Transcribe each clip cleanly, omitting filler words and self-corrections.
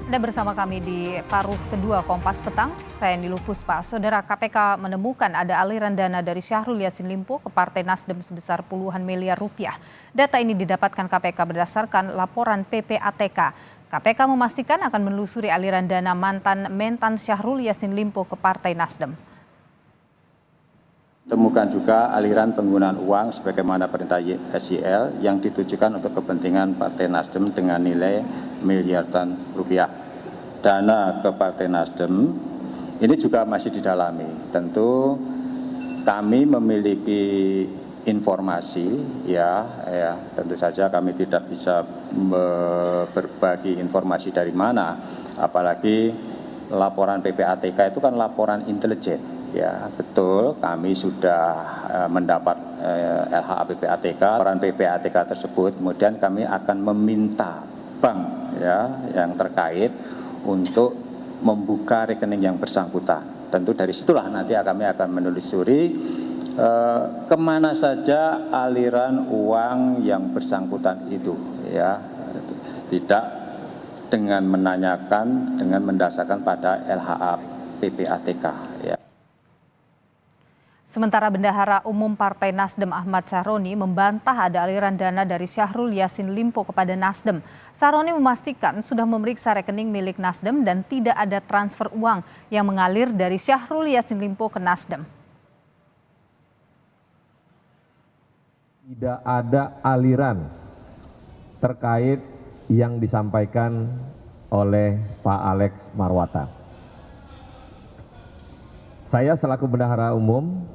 Anda bersama kami di paruh kedua Kompas Petang, saya Niluh Puspa. Saudara, KPK menemukan ada aliran dana dari Syahrul Yassin Limpo ke Partai Nasdem sebesar puluhan miliar rupiah. Data ini didapatkan KPK berdasarkan laporan PPATK. KPK memastikan akan menelusuri aliran dana mantan mentan Syahrul Yassin Limpo ke Partai Nasdem. Temukan juga aliran penggunaan uang sebagaimana perintah SYL yang ditujukan untuk kepentingan Partai Nasdem dengan nilai miliaran rupiah. Dana ke Partai Nasdem ini juga masih didalami. Tentu kami memiliki informasi, tentu saja kami tidak bisa berbagi informasi dari mana, apalagi laporan PPATK itu kan laporan intelijen. Ya, betul, kami sudah mendapat LHA PPATK, laporan PPATK tersebut, kemudian kami akan meminta bank yang terkait untuk membuka rekening yang bersangkutan. Tentu dari situlah nanti kami akan menelusuri kemana saja aliran uang yang bersangkutan itu, tidak dengan menanyakan, dengan mendasarkan pada LHA PPATK. Sementara Bendahara Umum Partai Nasdem Ahmad Saroni membantah ada aliran dana dari Syahrul Yassin Limpo kepada Nasdem. Saroni memastikan sudah memeriksa rekening milik Nasdem dan tidak ada transfer uang yang mengalir dari Syahrul Yassin Limpo ke Nasdem. Tidak ada aliran terkait yang disampaikan oleh Pak Alex Marwata. Saya selaku Bendahara Umum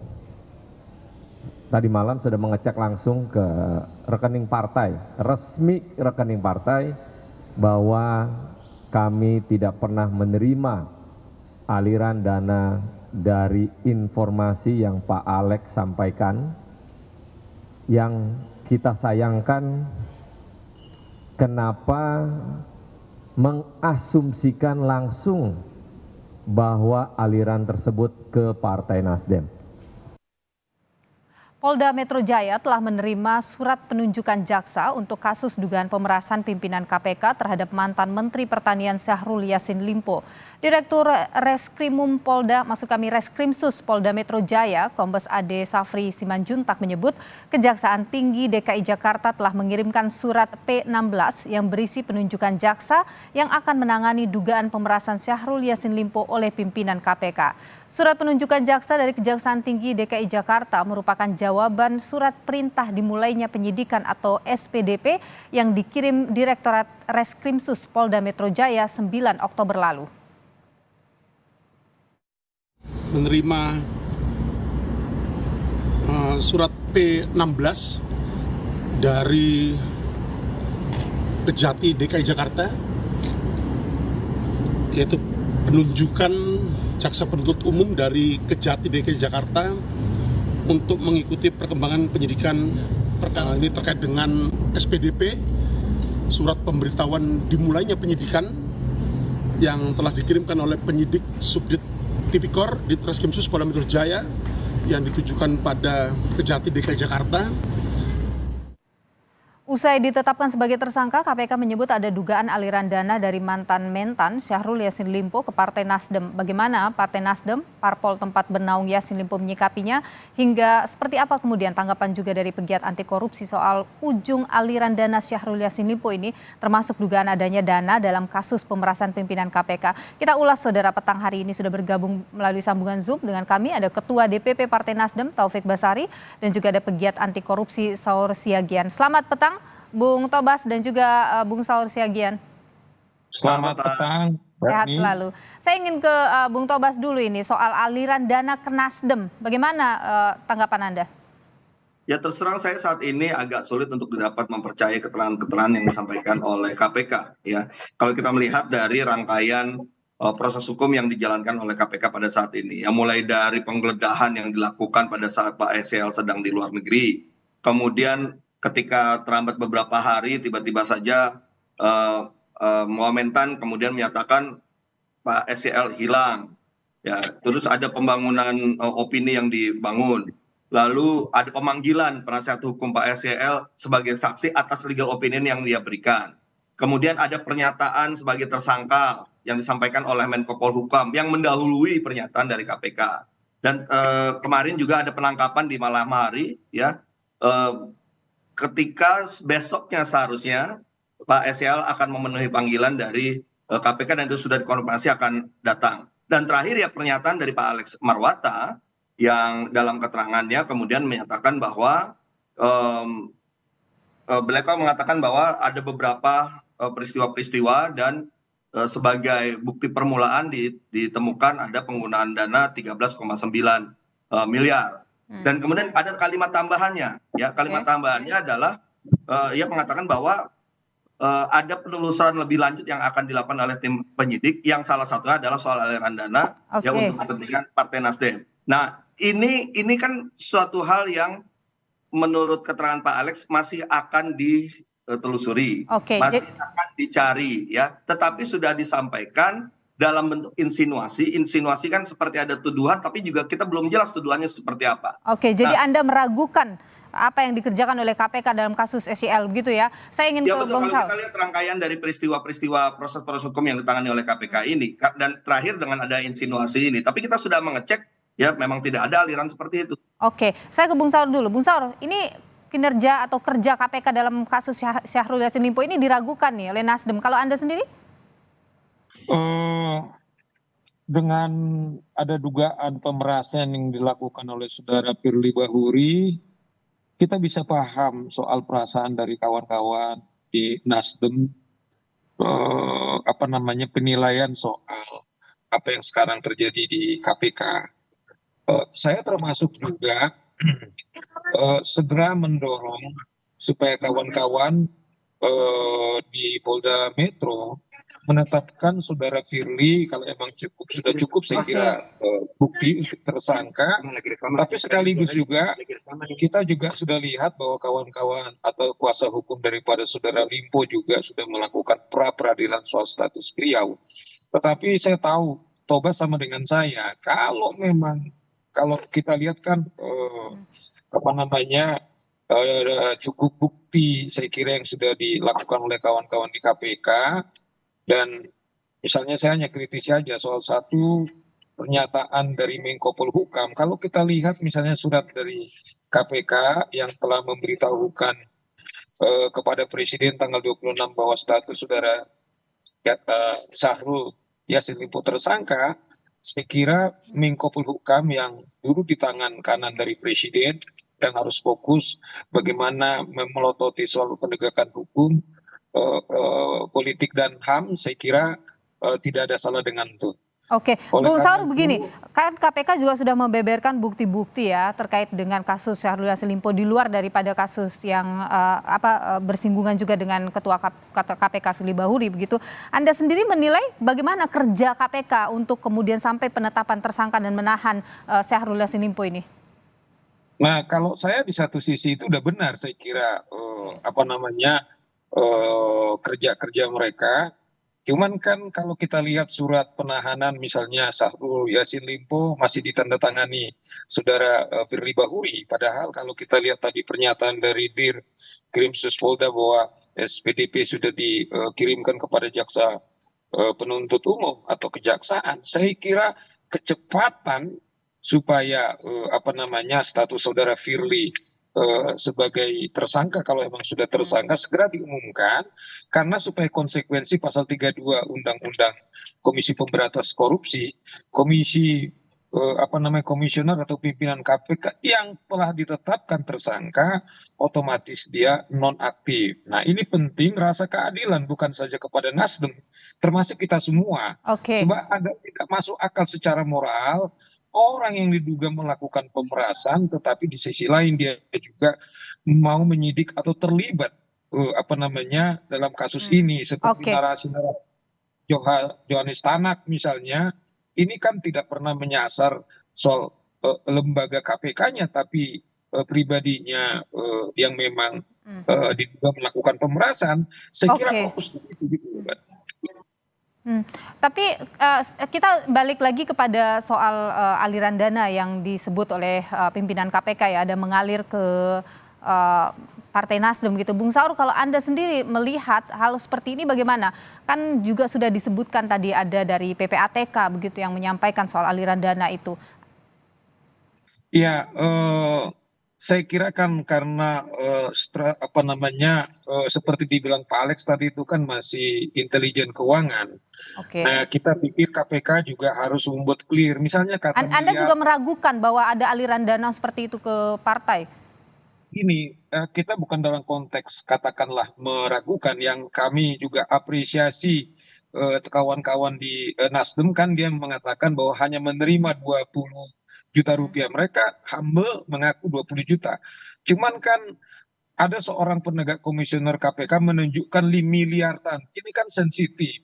tadi malam sudah mengecek langsung ke rekening partai, resmi rekening partai, bahwa kami tidak pernah menerima aliran dana dari informasi yang Pak Alex sampaikan. Yang kita sayangkan, kenapa mengasumsikan langsung bahwa aliran tersebut ke Partai Nasdem. Polda Metro Jaya telah menerima surat penunjukan jaksa untuk kasus dugaan pemerasan pimpinan KPK terhadap mantan Menteri Pertanian Syahrul Yassin Limpo. Direktur Reskrimum Polda, Reskrimsus Polda Metro Jaya, Kombes Ade Safri Simanjuntak menyebut Kejaksaan Tinggi DKI Jakarta telah mengirimkan surat P16 yang berisi penunjukan jaksa yang akan menangani dugaan pemerasan Syahrul Yassin Limpo oleh pimpinan KPK. Surat penunjukan jaksa dari Kejaksaan Tinggi DKI Jakarta merupakan jawaban surat perintah dimulainya penyidikan atau SPDP yang dikirim Direktorat Reskrimsus Polda Metro Jaya 9 Oktober lalu. Menerima surat P16 dari Kejati DKI Jakarta, yaitu penunjukan jaksa penuntut umum dari Kejati DKI Jakarta untuk mengikuti perkembangan penyidikan perkara ini terkait dengan SPDP, surat pemberitahuan dimulainya penyidikan yang telah dikirimkan oleh penyidik Subdit Tipikor di Reskrimsus Polda Metro Jaya yang ditujukan pada Kejati DKI Jakarta. Usai ditetapkan sebagai tersangka, KPK menyebut ada dugaan aliran dana dari mantan mentan Syahrul Yassin Limpo ke Partai Nasdem. Bagaimana Partai Nasdem, parpol tempat bernaung Yassin Limpo menyikapinya, hingga seperti apa kemudian tanggapan juga dari pegiat anti korupsi soal ujung aliran dana Syahrul Yassin Limpo ini, termasuk dugaan adanya dana dalam kasus pemerasan pimpinan KPK. Kita ulas, saudara, petang hari ini sudah bergabung melalui sambungan Zoom dengan kami ada Ketua DPP Partai Nasdem Taufik Basari dan juga ada pegiat anti korupsi Saur Siagian. Selamat petang Bung Tobas dan juga Bung Saur Siagian. Selamat petang. Sehat selalu. Saya ingin ke Bung Tobas dulu ini soal aliran dana ke Nasdem. Bagaimana tanggapan Anda? Ya, terus terang saya saat ini agak sulit untuk dapat mempercayai keterangan-keterangan yang disampaikan oleh KPK. Ya, kalau kita melihat dari rangkaian proses hukum yang dijalankan oleh KPK pada saat ini, ya, mulai dari penggeledahan yang dilakukan pada saat Pak SYL sedang di luar negeri, kemudian ketika terlambat beberapa hari tiba-tiba saja Muhammad Mentan kemudian menyatakan Pak SYL hilang, ya, terus ada pembangunan opini yang dibangun, lalu ada pemanggilan penasihat hukum Pak SYL sebagai saksi atas legal opinion yang dia berikan. kemudian ada pernyataan sebagai tersangka yang disampaikan oleh Menko Polhukam yang mendahului pernyataan dari KPK. Dan kemarin juga ada penangkapan di malam hari, ya, ketika besoknya seharusnya Pak SEL akan memenuhi panggilan dari KPK dan itu sudah dikonfirmasi akan datang. Dan terakhir ya pernyataan dari Pak Alex Marwata yang dalam keterangannya kemudian menyatakan bahwa beliau mengatakan bahwa ada beberapa peristiwa-peristiwa dan sebagai bukti permulaan ditemukan ada penggunaan dana 13,9 miliar. Dan kemudian ada kalimat tambahannya, ya kalimat tambahannya adalah ia mengatakan bahwa ada penelusuran lebih lanjut yang akan dilakukan oleh tim penyidik yang salah satunya adalah soal aliran dana yang untuk kepentingan Partai Nasdem. Nah, ini kan suatu hal yang menurut keterangan Pak Alex masih akan ditelusuri, masih akan dicari, ya. Tetapi sudah disampaikan dalam bentuk insinuasi. Insinuasi kan seperti ada tuduhan, tapi juga kita belum jelas tuduhannya seperti apa. Jadi Anda meragukan apa yang dikerjakan oleh KPK dalam kasus SEL begitu ya. Saya ingin ke Bang Saur. Kalau kita lihat rangkaian dari peristiwa-peristiwa proses hukum yang ditangani oleh KPK ini dan terakhir dengan ada insinuasi ini, tapi kita sudah mengecek ya memang tidak ada aliran seperti itu. Saya ke Bung Saur dulu. Bung Saur, ini kinerja atau kerja KPK dalam kasus Syahrul Yassin Limpo ini diragukan nih oleh Nasdem. Kalau Anda sendiri? Dengan ada dugaan pemerasan yang dilakukan oleh saudara Firly Bahuri, kita bisa paham soal perasaan dari kawan-kawan di Nasdem, penilaian soal apa yang sekarang terjadi di KPK. Saya termasuk juga segera mendorong supaya kawan-kawan di Polda Metro menetapkan saudara Firly kalau emang sudah cukup saya kira bukti untuk tersangka. Tapi sekaligus juga kita juga sudah lihat bahwa kawan-kawan atau kuasa hukum daripada saudara Limpo juga sudah melakukan pra-peradilan soal status beliau. Tetapi saya tahu Toba sama dengan saya, kalau kita lihat kan cukup bukti saya kira yang sudah dilakukan oleh kawan-kawan di KPK. Dan misalnya saya hanya kritisi aja soal satu pernyataan dari Menko Polhukam. Kalau kita lihat misalnya surat dari KPK yang telah memberitahukan kepada Presiden tanggal 26 bahwa status saudara Syahrul Yassin Limpo tersangka, saya kira Menko Polhukam yang dulu di tangan kanan dari Presiden yang harus fokus bagaimana memelototi soal penegakan hukum, politik dan HAM, saya kira tidak ada salah dengan itu. Bung Saur begini, kan KPK juga sudah membeberkan bukti-bukti ya terkait dengan kasus Syahrul Yassin Limpo di luar daripada kasus yang bersinggungan juga dengan Ketua KPK Firly Bahuri begitu. Anda sendiri menilai bagaimana kerja KPK untuk kemudian sampai penetapan tersangka dan menahan Syahrul Yassin Limpo ini? Nah, kalau saya di satu sisi itu udah benar saya kira kerja-kerja mereka. Cuman kan kalau kita lihat surat penahanan misalnya Syahrul Yassin Limpo masih ditandatangani saudara Firly Bahuri. Padahal kalau kita lihat tadi pernyataan dari Dir Krimsus Polda bahwa SPDP sudah dikirimkan kepada jaksa penuntut umum atau kejaksaan. Saya kira kecepatan supaya status saudara Firly sebagai tersangka kalau emang sudah tersangka segera diumumkan, karena supaya konsekuensi pasal 32 Undang-Undang Komisi Pemberantasan Korupsi, komisioner atau pimpinan KPK yang telah ditetapkan tersangka otomatis dia nonaktif. Nah, ini penting rasa keadilan bukan saja kepada Nasdem, termasuk kita semua. Sebab agar tidak masuk akal secara moral orang yang diduga melakukan pemerasan, tetapi di sisi lain dia juga mau menyidik atau terlibat dalam kasus ini seperti narasi-narasi Johannes Tanak misalnya, ini kan tidak pernah menyasar soal lembaga KPK-nya, tapi pribadinya yang memang diduga melakukan pemerasan. Saya kira fokus di situ gitu, Mbak. Tapi kita balik lagi kepada soal aliran dana yang disebut oleh pimpinan KPK ya, ada mengalir ke Partai Nasdem gitu. Bung Saur, kalau Anda sendiri melihat hal seperti ini bagaimana? Kan juga sudah disebutkan tadi ada dari PPATK begitu yang menyampaikan soal aliran dana itu. Ya, saya kira kan karena seperti dibilang Pak Alex tadi itu kan masih intelijen keuangan. Oke. Nah, kita pikir KPK juga harus membuat clear. Misalnya kata Anda miliar, juga meragukan bahwa ada aliran dana seperti itu ke partai? ini kita bukan dalam konteks katakanlah meragukan, yang kami juga apresiasi kawan-kawan di Nasdem kan dia mengatakan bahwa hanya menerima 20 juta rupiah. Mereka humble mengaku 20 juta. Cuman kan ada seorang penegak komisioner KPK menunjukkan miliaran. Ini kan sensitif.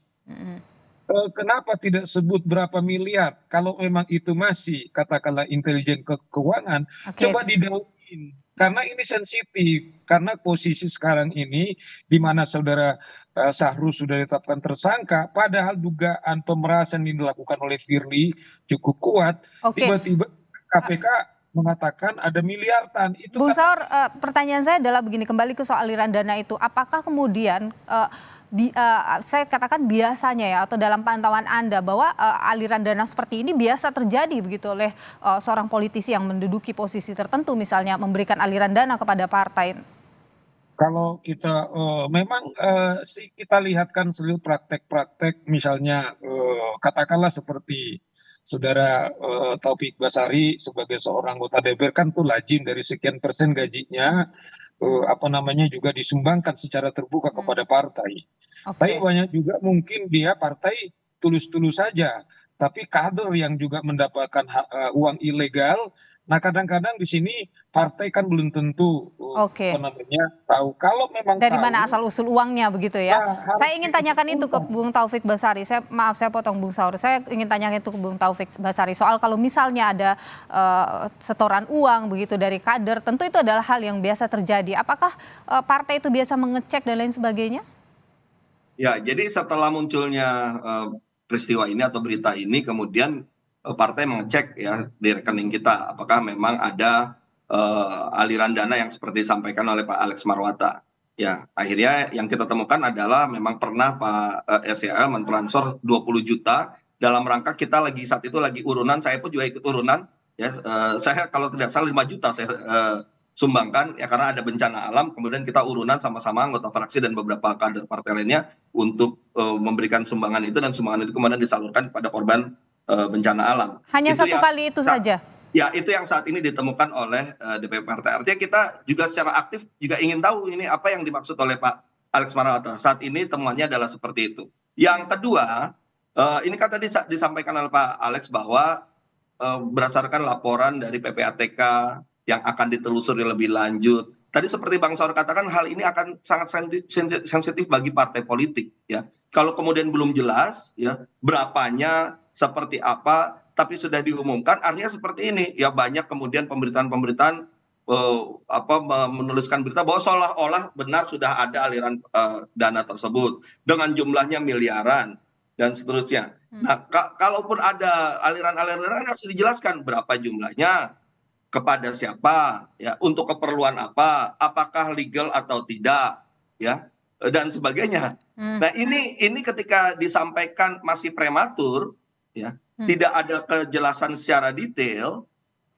Kenapa tidak sebut berapa miliar? Kalau memang itu masih katakanlah intelijen keuangan, Oke. coba didalami. Karena ini sensitif, karena posisi sekarang ini di mana saudara Sahrul sudah ditetapkan tersangka, padahal dugaan pemerasan yang dilakukan oleh Firly cukup kuat, Oke. tiba-tiba KPK mengatakan ada miliaran. Itu Bung kan Saur, pertanyaan saya adalah begini, kembali ke soal aliran dana itu, apakah kemudian saya katakan biasanya ya, atau dalam pantauan Anda bahwa aliran dana seperti ini biasa terjadi begitu oleh seorang politisi yang menduduki posisi tertentu, misalnya memberikan aliran dana kepada partai? kalau kita memang kita lihatkan seluruh praktek-praktek, misalnya katakanlah seperti saudara Taufik Basari sebagai seorang anggota DPR kan tuh lazim dari sekian persen gajinya juga disumbangkan secara terbuka kepada partai. Tapi Oke. banyak juga mungkin dia partai tulus-tulus saja, tapi kader yang juga mendapatkan uang ilegal. Nah, kadang-kadang di sini partai kan belum tentu Oke. tahu. Kalau memang Dari tahu, mana asal usul uangnya begitu ya? harus Saya ingin tanyakan itu ke dituntas. Bung Taufik Basari. Maaf saya potong Bung Saur. Saya ingin tanyakan itu ke Bung Taufik Basari soal kalau misalnya ada setoran uang begitu dari kader, tentu itu adalah hal yang biasa terjadi. Apakah partai itu biasa mengecek dan lain sebagainya? Ya, jadi setelah munculnya peristiwa ini atau berita ini, kemudian partai mengecek ya di rekening kita apakah memang ada aliran dana yang seperti disampaikan oleh Pak Alex Marwata. Ya, akhirnya yang kita temukan adalah memang pernah Pak SEL mentransfer 20 juta dalam rangka kita saat itu lagi urunan, saya pun juga ikut urunan ya. Saya kalau tidak salah 5 juta saya sumbangkan ya, karena ada bencana alam, kemudian kita urunan sama-sama anggota fraksi dan beberapa kader partai lainnya untuk memberikan sumbangan itu, dan sumbangan itu kemudian disalurkan pada korban bencana alam. Hanya Itu satu kali itu saja? Ya, itu yang saat ini ditemukan oleh DPP partai. Artinya kita juga secara aktif juga ingin tahu ini apa yang dimaksud oleh Pak Alex Marwata. Saat ini temuannya adalah seperti itu. Yang kedua, ini kan tadi disampaikan oleh Pak Alex bahwa berdasarkan laporan dari PPATK yang akan ditelusuri lebih lanjut. Tadi seperti Bang Saur katakan, hal ini akan sangat sensitif bagi partai politik ya. Kalau kemudian belum jelas ya berapanya, seperti apa, tapi sudah diumumkan, artinya seperti ini ya, banyak kemudian pemberitaan-pemberitaan menuliskan berita bahwa seolah-olah benar sudah ada aliran dana tersebut dengan jumlahnya miliaran dan seterusnya. Nah, kalaupun ada aliran-aliran harus dijelaskan berapa jumlahnya, kepada siapa, ya, untuk keperluan apa, apakah legal atau tidak, ya, dan sebagainya. Nah, ini ketika disampaikan masih prematur, ya, tidak ada kejelasan secara detail,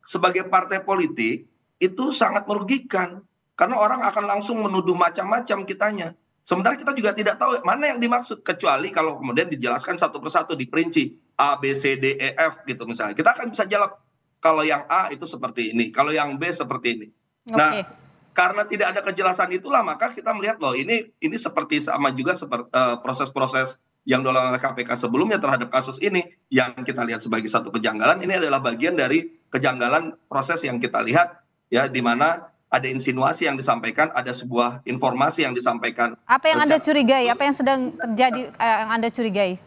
sebagai partai politik itu sangat merugikan karena orang akan langsung menuduh macam-macam kitanya. Sementara kita juga tidak tahu mana yang dimaksud, kecuali kalau kemudian dijelaskan satu persatu, diperinci A, B, C, D, E, F gitu misalnya. Kita akan bisa jawab kalau yang A itu seperti ini, kalau yang B seperti ini. Nah, karena tidak ada kejelasan itulah maka kita melihat loh ini seperti sama juga seperti proses-proses yang dilakukan oleh KPK sebelumnya terhadap kasus ini yang kita lihat sebagai satu kejanggalan. Ini adalah bagian dari kejanggalan proses yang kita lihat ya, di mana ada insinuasi yang disampaikan, ada sebuah informasi yang disampaikan. Apa yang Anda curigai? Apa yang sedang terjadi yang Anda curigai?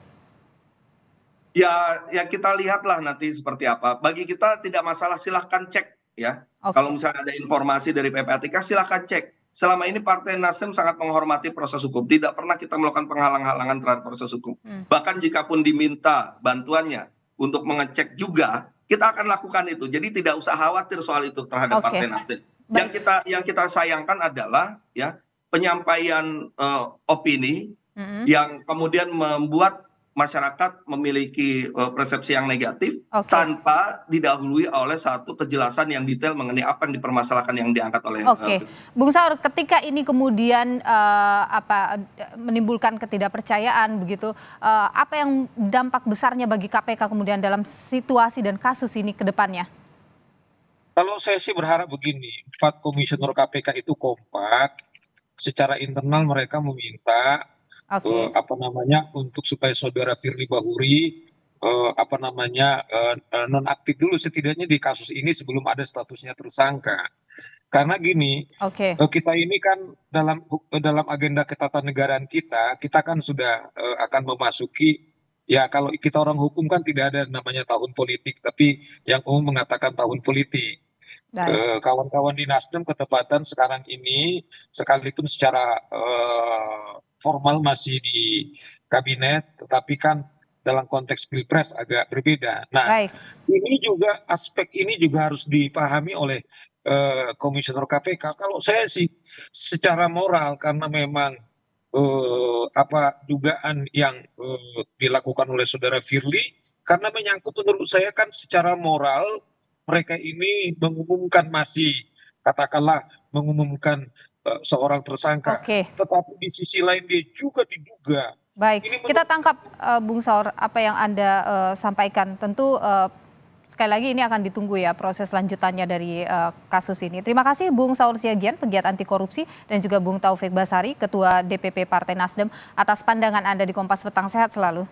Ya kita lihatlah nanti seperti apa. Bagi kita tidak masalah, silahkan cek ya. Kalau misalnya ada informasi dari PPATK silahkan cek. Selama ini Partai Nasdem sangat menghormati proses hukum. Tidak pernah kita melakukan penghalang-halangan terhadap proses hukum. Bahkan jika pun diminta bantuannya untuk mengecek juga, kita akan lakukan itu. Jadi tidak usah khawatir soal itu terhadap Partai Nasdem. Yang kita sayangkan adalah ya penyampaian opini yang kemudian membuat masyarakat memiliki persepsi yang negatif tanpa didahului oleh satu kejelasan yang detail mengenai apa yang dipermasalahkan yang diangkat oleh. Bung Saur, ketika ini kemudian menimbulkan ketidakpercayaan begitu, apa yang dampak besarnya bagi KPK kemudian dalam situasi dan kasus ini ke depannya? Kalau saya sih berharap begini, 4 komisioner KPK itu kompak, secara internal mereka meminta untuk supaya saudara Firly Bahuri nonaktif dulu setidaknya di kasus ini sebelum ada statusnya tersangka. Karena gini, kita ini kan dalam agenda ketatanegaraan kita kan sudah akan memasuki, ya kalau kita orang hukum kan tidak ada namanya tahun politik, tapi yang umum mengatakan tahun politik. Kawan-kawan di Nasdem ketepatan sekarang ini, sekalipun secara formal masih di kabinet, tetapi kan dalam konteks pilpres agak berbeda. Nah, ini juga aspek ini juga harus dipahami oleh komisioner KPK. Kalau saya sih secara moral, karena memang dugaan yang dilakukan oleh saudara Firly, karena menyangkut menurut saya kan secara moral mereka ini mengumumkan katakanlah mengumumkan seorang tersangka, tetapi di sisi lain dia juga diduga. Baik, kita tangkap Bung Saur apa yang Anda sampaikan. Tentu sekali lagi ini akan ditunggu ya proses lanjutannya dari kasus ini. Terima kasih Bung Saur Siagian, pegiat anti korupsi, dan juga Bung Taufik Basari, Ketua DPP Partai Nasdem, atas pandangan Anda di Kompas Petang. Sehat selalu.